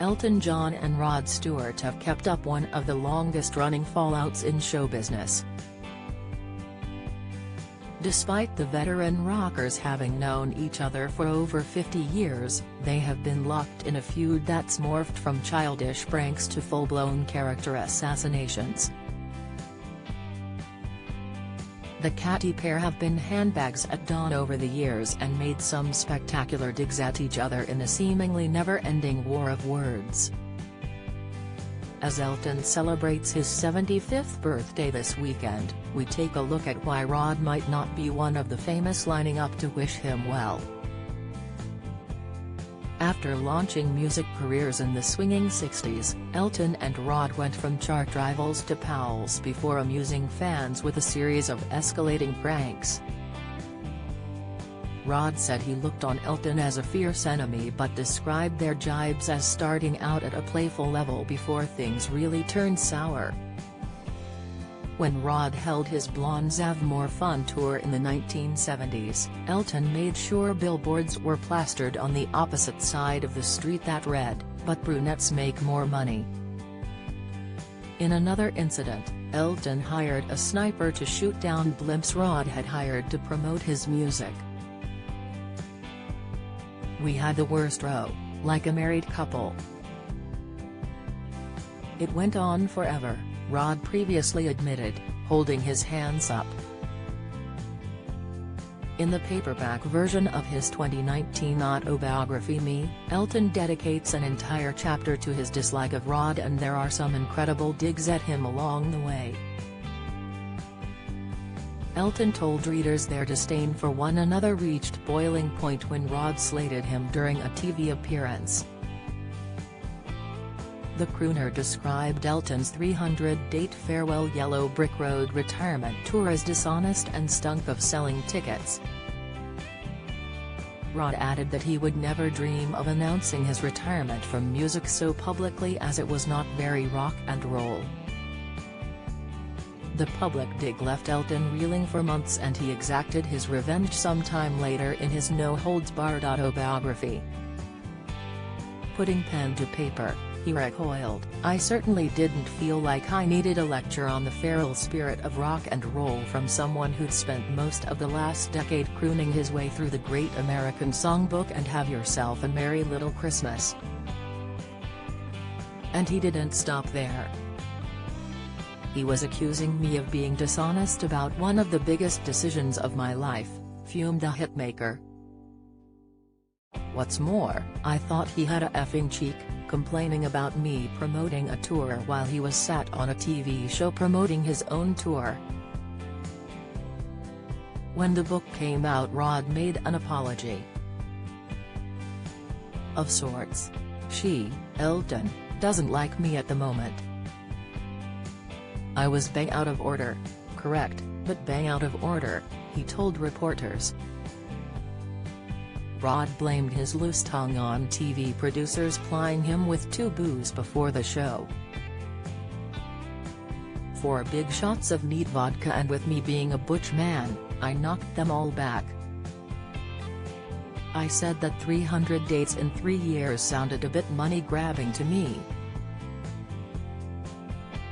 Elton John and Rod Stewart have kept up one of the longest-running fallouts in show business. Despite the veteran rockers having known each other for over 50 years, they have been locked in a feud that's morphed from childish pranks to full-blown character assassinations. The catty pair have been handbags at dawn over the years and made some spectacular digs at each other in a seemingly never-ending war of words. As Elton celebrates his 75th birthday this weekend, we take a look at why Rod might not be one of the famous lining up to wish him well. After launching music careers in the swinging 60s, Elton and Rod went from chart rivals to pals before amusing fans with a series of escalating pranks. Rod said he looked on Elton as a fierce enemy but described their jibes as starting out at a playful level before things really turned sour. When Rod held his Blondes Have More Fun tour in the 1970s, Elton made sure billboards were plastered on the opposite side of the street that read, "But brunettes make more money." In another incident, Elton hired a sniper to shoot down blimps Rod had hired to promote his music. "We had the worst row, like a married couple. It went on forever," Rod previously admitted, holding his hands up. In the paperback version of his 2019 autobiography Me, Elton dedicates an entire chapter to his dislike of Rod, and there are some incredible digs at him along the way. Elton told readers their disdain for one another reached boiling point when Rod slated him during a TV appearance. The crooner described Elton's 300-date farewell Yellow Brick Road retirement tour as dishonest and stunk of selling tickets. Rod added that he would never dream of announcing his retirement from music so publicly, as it was not very rock and roll. The public dig left Elton reeling for months, and he exacted his revenge sometime later in his no-holds-barred autobiography. Putting pen to paper, he recoiled, "I certainly didn't feel like I needed a lecture on the feral spirit of rock and roll from someone who'd spent most of the last decade crooning his way through the great American songbook and Have Yourself a Merry Little Christmas." And he didn't stop there. "He was accusing me of being dishonest about one of the biggest decisions of my life," fumed the hitmaker. "What's more, I thought he had a effing cheek, complaining about me promoting a tour while he was sat on a TV show promoting his own tour." When the book came out, Rod made an apology. "Of sorts. She, Elton, doesn't like me at the moment. I was bang out of order, correct, but bang out of order," he told reporters. Rod blamed his loose tongue on TV producers plying him with 2 booze before the show. "4 big shots of neat vodka, and with me being a butch man, I knocked them all back. I said that 300 dates in 3 years sounded a bit money-grabbing to me.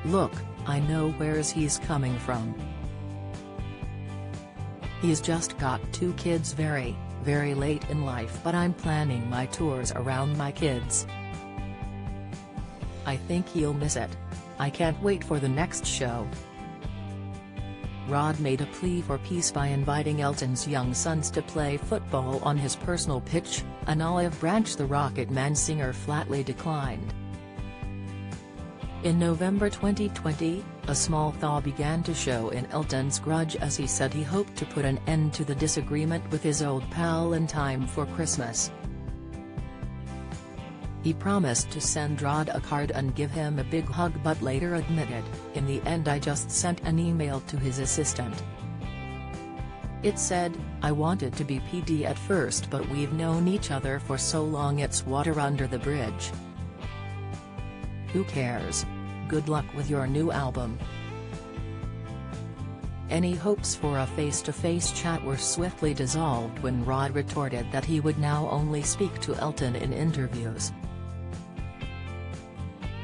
Look, I know where's he's coming from. He's just got 2 kids very late in life, but I'm planning my tours around my kids. I think he'll miss it. I can't wait for the next show." Rod made a plea for peace by inviting Elton's young sons to play football on his personal pitch, an olive branch the Rocket Man singer flatly declined. In November 2020, a small thaw began to show in Elton's grudge as he said he hoped to put an end to the disagreement with his old pal in time for Christmas. He promised to send Rod a card and give him a big hug, but later admitted, "In the end I just sent an email to his assistant. It said, I wanted to be PD at first, but we've known each other for so long it's water under the bridge. Who cares? Good luck with your new album." Any hopes for a face-to-face chat were swiftly dissolved when Rod retorted that he would now only speak to Elton in interviews.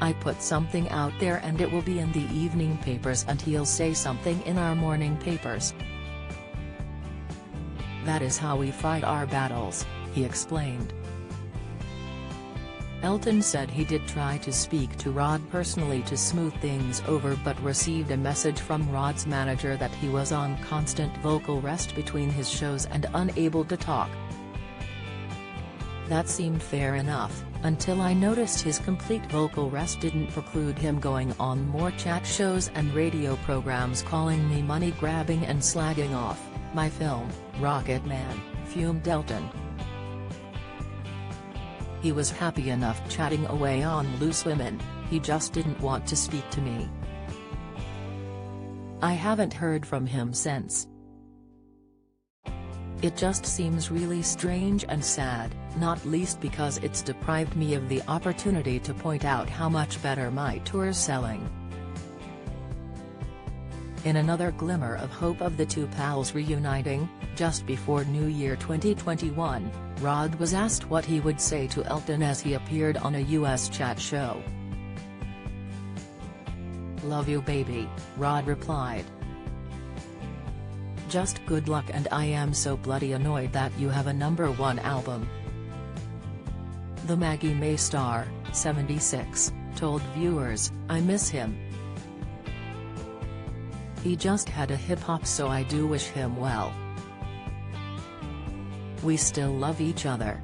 I put something out there and it will be in the evening papers and he'll say something in our morning papers. That is how we fight our battles," he explained. Elton said he did try to speak to Rod personally to smooth things over but received a message from Rod's manager that he was on constant vocal rest between his shows and unable to talk. That seemed fair enough, until I noticed his complete vocal rest didn't preclude him going on more chat shows and radio programs calling me money-grabbing and slagging off my film, Rocket Man, fumed Elton. He was happy enough chatting away on Loose Women, he just didn't want to speak to me. I haven't heard from him since. It just seems really strange and sad, not least because it's deprived me of the opportunity to point out how much better my tour's selling. In another glimmer of hope of the two pals reuniting, just before New Year 2021, Rod was asked what he would say to Elton as he appeared on a US chat show. "Love you baby," Rod replied. "Just good luck and I am so bloody annoyed that you have a #1 album." The Maggie May star, 76, told viewers, "I miss him. He just had a hip-hop so I do wish him well. We still love each other."